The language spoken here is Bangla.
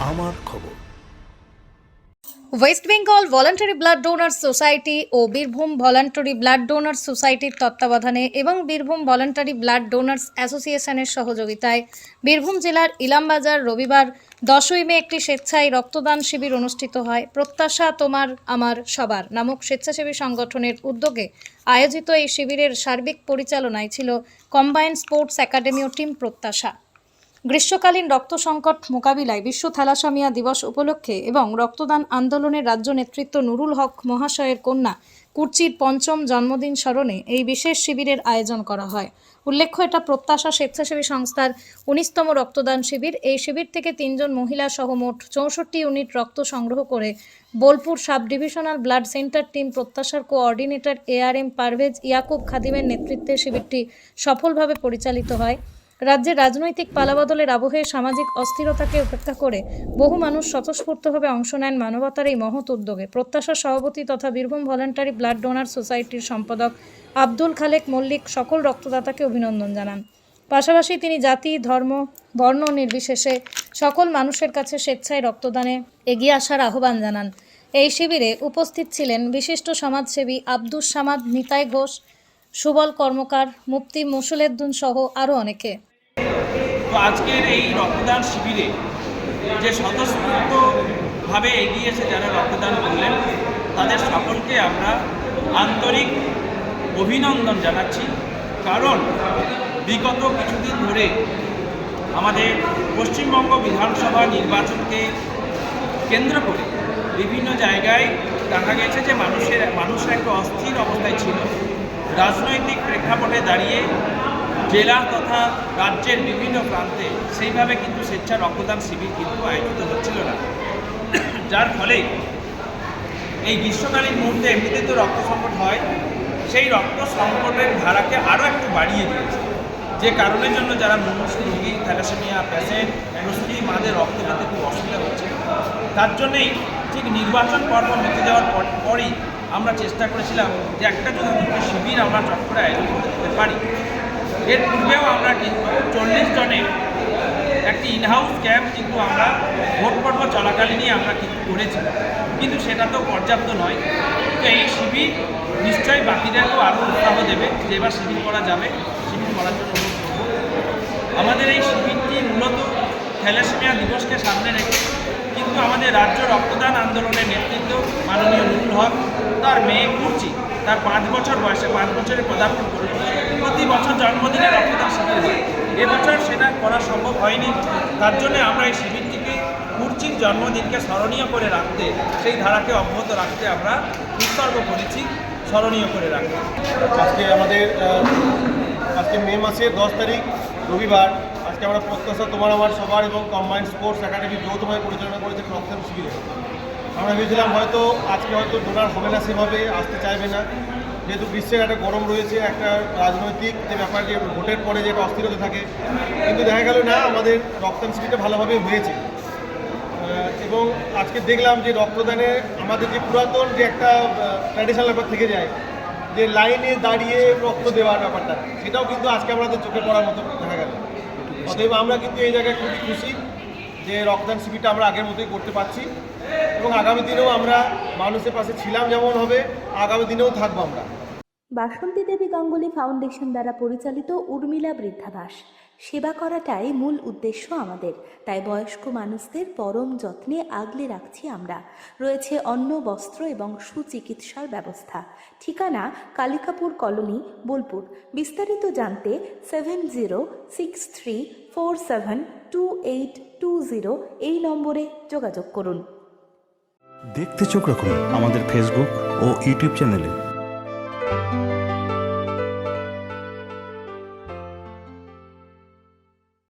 আমার খবর। West Bengal voluntary blood donors society ও বীরভূম ভলান্টারি ব্লাড ডোনার্স সোসাইটির তত্ত্বাবধানে এবং বীরভূম ভলান্টারি ব্লাড ডোনার্স অ্যাসোসিয়েশনের সহযোগিতায় বীরভূম জেলার ইলামবাজার রবিবার 10ই মে একটি স্বেচ্ছায় রক্তদান শিবির অনুষ্ঠিত হয়। প্রত্যাশা তোমার আমার সবার নামক স্বেচ্ছাসেবী সংগঠনের উদ্যোগে আয়োজিত এই শিবিরের সার্বিক পরিচালনায় ছিল কম্বাইন্ড স্পোর্টস একাডেমি ও টিম প্রত্যাশা। গ্রীষ্মকালীন রক্ত সংকট মোকাবিলায় বিশ্ব থ্যালাসেমিয়া দিবস উপলক্ষে এবং রক্তদান আন্দোলনের রাজ্য নেতৃত্ব নুরুল হক মহাশয়ের কন্যা কুর্চির ৫ম জন্মদিন স্মরণে এই বিশেষ শিবিরের আয়োজন করা হয়। উল্লেখ্য, এটা প্রত্যাশা স্বেচ্ছাসেবী সংস্থার ১৯তম রক্তদান শিবির। এই শিবির থেকে ৩ জন মহিলা সহ মোট ৬৪ ইউনিট রক্ত সংগ্রহ করে Bolpur sub divisional blood centre team প্রত্যাশার কোঅর্ডিনেটর ARM পারভেজ ইয়াকুব খাদিমের নেতৃত্বে শিবিরটি সফলভাবে পরিচালিত হয়। রাজ্যের রাজনৈতিক পালাবদলের আবহে সামাজিক অস্থিরতাকে উপেক্ষা করে বহু মানুষ স্বতঃস্ফূর্তভাবে অংশ নেন মানবতার এই মহৎ উদ্যোগে। প্রত্যাশার সভাপতি তথা বীরভূম ভলান্টারি ব্লাড ডোনার সোসাইটির সম্পাদক আব্দুল খালেক মল্লিক সকল রক্তদাতাকে অভিনন্দন জানান। পাশাপাশি তিনি জাতি, ধর্ম, বর্ণ নির্বিশেষে সকল মানুষের কাছে স্বেচ্ছায় রক্তদানে এগিয়ে আসার আহ্বান জানান। এই শিবিরে উপস্থিত ছিলেন বিশিষ্ট সমাজসেবী আব্দুস সামাদ, নিতাই ঘোষ, সুবল কর্মকার, মুফতি মুসলেদ্দিন সহ আরও অনেকে। তো আজকের এই রক্তদান শিবিরে যে স্বতঃস্ফূর্তভাবে এগিয়েছে যারা রক্তদান করলেন তাদের সকলকে আমরা আন্তরিক অভিনন্দন জানাচ্ছি। কারণ বিগত কিছুদিন ধরে আমাদের পশ্চিমবঙ্গ বিধানসভা নির্বাচনকে কেন্দ্র করে বিভিন্ন জায়গায় দেখা গেছে যে মানুষরা একটা অস্থির অবস্থায় ছিল। রাজনৈতিক প্রেক্ষাপটে দাঁড়িয়ে জেলা তথা রাজ্যের বিভিন্ন প্রান্তে সেইভাবে কিন্তু স্বেচ্ছা রক্তদান শিবির কিন্তু আয়োজিত হচ্ছিল না, যার ফলে এই গ্রীষ্মকালীন মুহূর্তে এমনিতে তো রক্ত সংকট হয়, সেই রক্ত সংকটের ধারাকে আরও একটু বাড়িয়ে দিয়েছে। যে কারণের জন্য যারা মুমূর্ষু রোগী, থ্যালাসেমিয়া পেশেন্ট, প্রসূতি মাদের রক্ত পেতে খুব অসুবিধা হচ্ছে, তার জন্যেই ঠিক নির্বাচন পর্ব মিটে যাওয়ার পরই আমরা চেষ্টা করেছিলাম যে একটা যদি দুটো শিবির আমরা চট করে আয়োজন করে দিতে পারি। এর পূর্বেও আমরা কিন্তু 40 জনের একটি ইনহাউস ক্যাম্প কিন্তু আমরা ভোট পর্ব চলাকালীনই আমরা কিন্তু করেছিলাম, কিন্তু সেটা তো পর্যাপ্ত নয়। তো এই শিবির নিশ্চয়ই বাকিদেরকেও আরও উৎসাহ দেবে যে এবার শিবির করা যাবে, শিবির করার জন্য অনুরোধ করব। আমাদের এই শিবিরটি মূলত থ্যালাসেমিয়া দিবসকে সামনে রেখে কিন্তু আমাদের রাজ্য রক্তদান আন্দোলনের নেতৃত্ব মাননীয় নুরুল হক, তার মেয়ে কুর্চি, তার 5 বছর বয়সে 5 বছরে পদার্পণ করে প্রতি বছর জন্মদিনে রক্তদান শিবির হয়। এবছর সেটা করা সম্ভব হয়নি, তার জন্য আমরা এই শিবিরটিকে কুর্চির জন্মদিনকে স্মরণীয় করে রাখতে, সেই ধারাকে অব্যাহত রাখতে আমরা উৎসর্গ করেছি, স্মরণীয় করে রাখতে। আজকে মে মাসের 10 তারিখ রবিবার, আজকে আমরা প্রত্যাশা তোমার আমার সবার এবং কম্বাইন্ড স্পোর্টস একাডেমি যৌথভাবে পরিচালনা করেছে রক্তদান শিবিরে। আমরা ভেবেছিলাম আজকে হয়তো ডোনার হবে না, সেভাবে আসতে চাইবে না, যেহেতু গ্রীষ্মের একটা গরম রয়েছে, একটা রাজনৈতিক যে ব্যাপার, যে ভোটের পরে যে একটা অস্থিরতা থাকে, কিন্তু দেখা গেল না, আমাদের রক্তদান শিবিরটা ভালোভাবে হয়েছে। এবং আজকে দেখলাম যে রক্তদানে আমাদের যে পুরাতন যে একটা ট্র্যাডিশনাল ব্যাপার থেকে যায়, যে লাইনে দাঁড়িয়ে রক্ত দেওয়ার ব্যাপারটা, সেটাও কিন্তু আজকে আমাদের চোখে পড়ার মতো দেখা গেল। অতএব আমরা কিন্তু এই জায়গায় খুবই খুশি যে রক্তদান শিবিরটা আমরা আগের মতোই করতে পারছি, এবং আগামী দিনেও আমরা মানুষের পাশে ছিলাম যেমন হবে, আগামী দিনেও থাকবো আমরা। বাসন্তী দেবী গাঙ্গুলি ফাউন্ডেশন দ্বারা পরিচালিত উর্মিলা বৃদ্ধাবাস সেবা করাটাই মূল উদ্দেশ্য আমাদের, তাই বয়স্ক মানুষদের পরম যত্নে আগলে রাখছি আমরা। রয়েছে অন্ন, বস্ত্র এবং সুচিকিৎসার ব্যবস্থা। ঠিকানা কালিকাপুর কলোনি, বোলপুর। বিস্তারিত জানতে 7063472820 এই নম্বরে যোগাযোগ করুন। দেখতে চোখ রাখুন আমাদের ফেসবুক ও ইউটিউব চ্যানেলে।